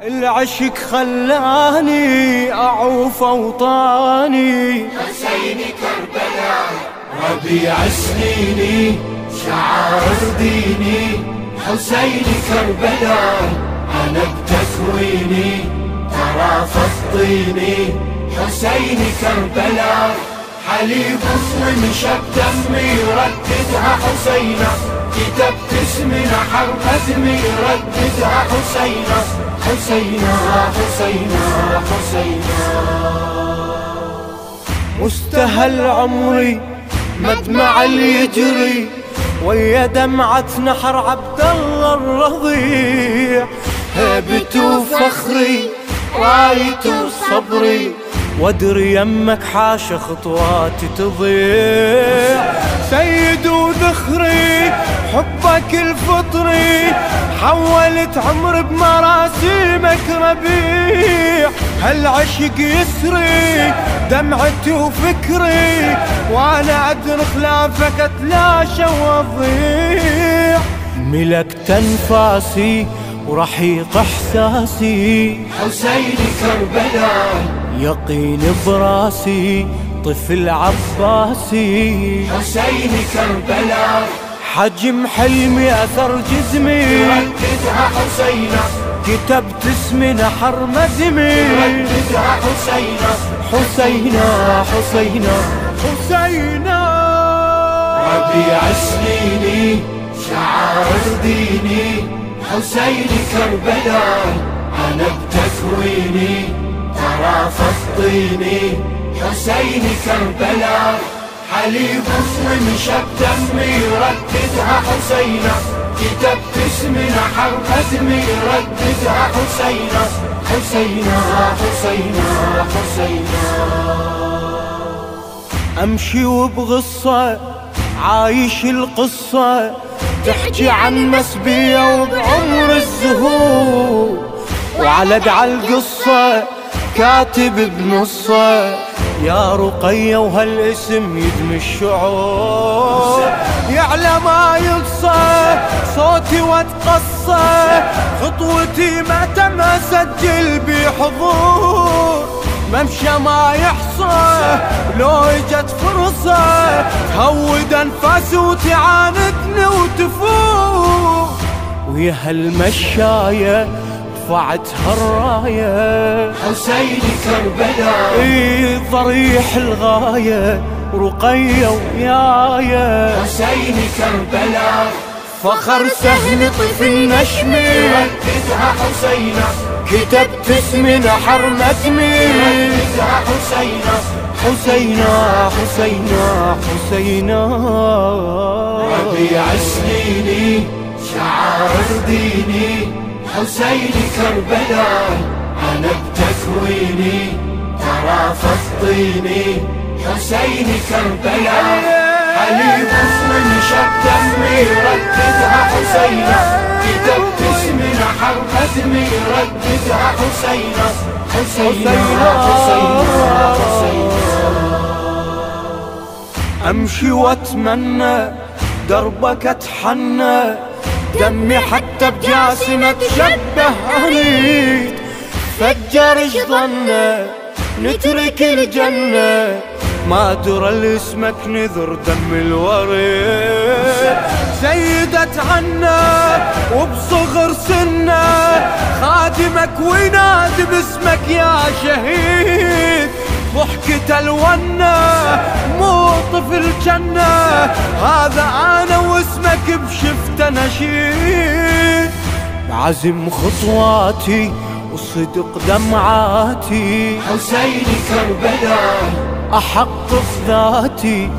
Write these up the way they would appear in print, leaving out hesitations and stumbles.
العشق خلاني أعوف أوطاني، حسين كربلاء ربيع سنيني شعار ديني. حسين كربلاء أنا بتكويني ترى فطيني. حسين كربلاء حليب ومشى بدمي رددها حسينة، كتبت اسمنا حرف دمي رددها حسينة. حسينة حسينة حسينة مستهل عمري مدمع اللي يجري ويا دمعة نحر عبد الله الرضيع. هيبتي وفخري رايتي وصبري وادري يمك حاشا خطواتي تضيع. سيد وذخري حبك الفطري حولت عمر بمراسيمك ربيع. هالعشق يسري دمعتي وفكري وانا ادري خلافك اتلاشى واضيع. ملكت انفاسي ورحيق احساسي حسين كربلاء يقين براسي طفل عباسي. حسين كربلاء حجم حلمي اثر جسمي رددها حسينة، كتبت اسمنا حرم دمي رددها حسينة. حسينة حسينة حسينة ربيع سنيني شعار ديني. حسين كربلاء أنا بتكويني ترى فطيني. حسين كربلاء حليب ومشى بدمي رددها حسينة، كتبت اسمنا حرف دمي رددها حسينة. حسينة حسينة حسينة امشي وبغصة عايش القصة تحكي عن مسبية وبعمر الزهور، وعلى دع القصة كاتب بنصه يا رقية وهالاسم يدمي الشعور. يعلى ما يقصى صوتي واتقصى خطوتي ما تم اسجل بحضور. ممشى ما يحصى لو اجت فرصة تهود انفاسي وتعاندني وتفور. ويا هالمشاية رفعتها الراية حسين كربلاء ضريح الغاية رقية ويايا. حسين كربلاء فخر سهل طفل نشمي رددها حسينة، كتبت اسمنا حرم دمي رددها حسينة. حسينة حسينة حسينة ربيع سنيني شعار ديني. حسين كربلاء أنا بتكويني ترى فطيني. حسين كربلاء حليب ومشى بدمي رددها حسينة، كتبت اسمنا حرف دمي رددها حسينة. حسينة حسينة حسينة امشي واتمنى دربك اتحنى دمي حتى بجاسمة شبه اريد. فجر ايش ظنه نترك الجنة ما درى لاسمك نذر دم الوريد. سيدت عنا وبصغر سنه خادمك وينادي باسمك يا شهيد. ضحكة الونة مو طفل جنة هذا انا واسمك بشفته نشيد. بعزم خطواتي وصدق دمعاتي حسين كربلاء احقق ذاتي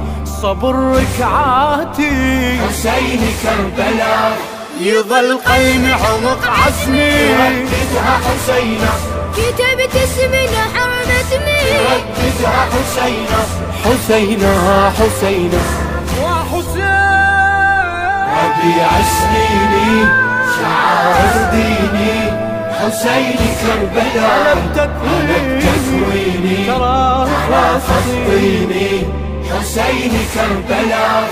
صبر ركعاتي. حسين كربلاء يظل قيمي عمق عزمي رددها حسينة، كتبت اسمنا حرم دمي رددها حسينة. حسينة حسينة وحسين. ربيع سنيني شعار ديني. حسين كربلاء أنا بتكويني ترى فطيني. حسين كربلاء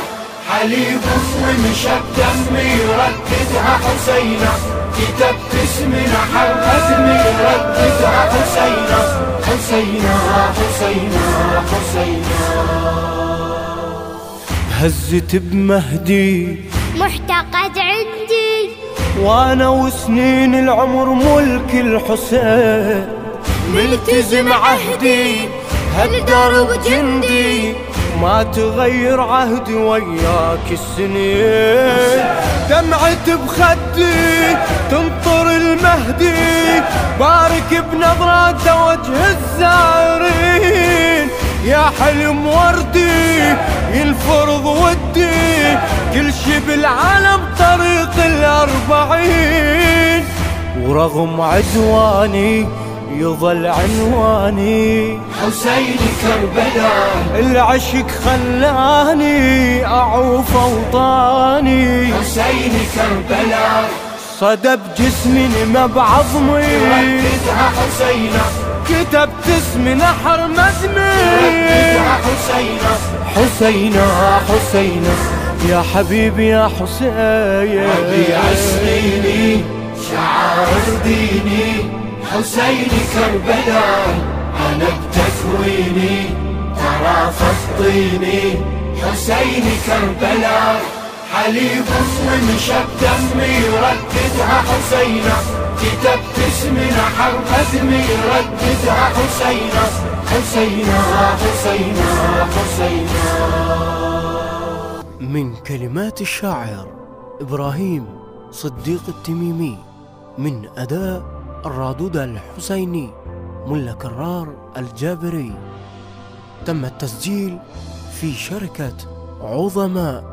حليب ومشى بدمي رددها حسينة، كتبت اسم نحر أدمي رددها حسينة حسينة حسينة حسينة. هزت بمهدي محتقد عندي وانا وسنين العمر ملك الحسين، ملتزم عهدي هالدرب جندي ما تغير عهدي وياك السنين. دمعت بخدي تنطر المهدي بارك بنظرة وجه الزائرين. يا حلم وردي ينفرض ودي كل شي بالعالم طريق الأربعين. ورغم عدواني يظل عنواني حسين كربلاء. العشق خلاني أعوف أوطاني. حسين كربلاء صدى بجسمي نما بعظمي رددها حسينة. كتبت اسم نحر مدمي رددها حسينة حسينة حسينة يا حبيبي يا حسين. ربيع سنيني شعائر ديني حسين كربلاء. أنا بتكويني ترى فطيني حسين كربلاء. حليب ومنشب دمي رددها حسينة. كتبت اسم نحر أدمي رددها حسينة حسينة حسينة حسينة. من كلمات الشاعر إبراهيم صديق التميمي، من أداء الرادود الحسيني ملا كرار الجابري. تم التسجيل في شركة عظماء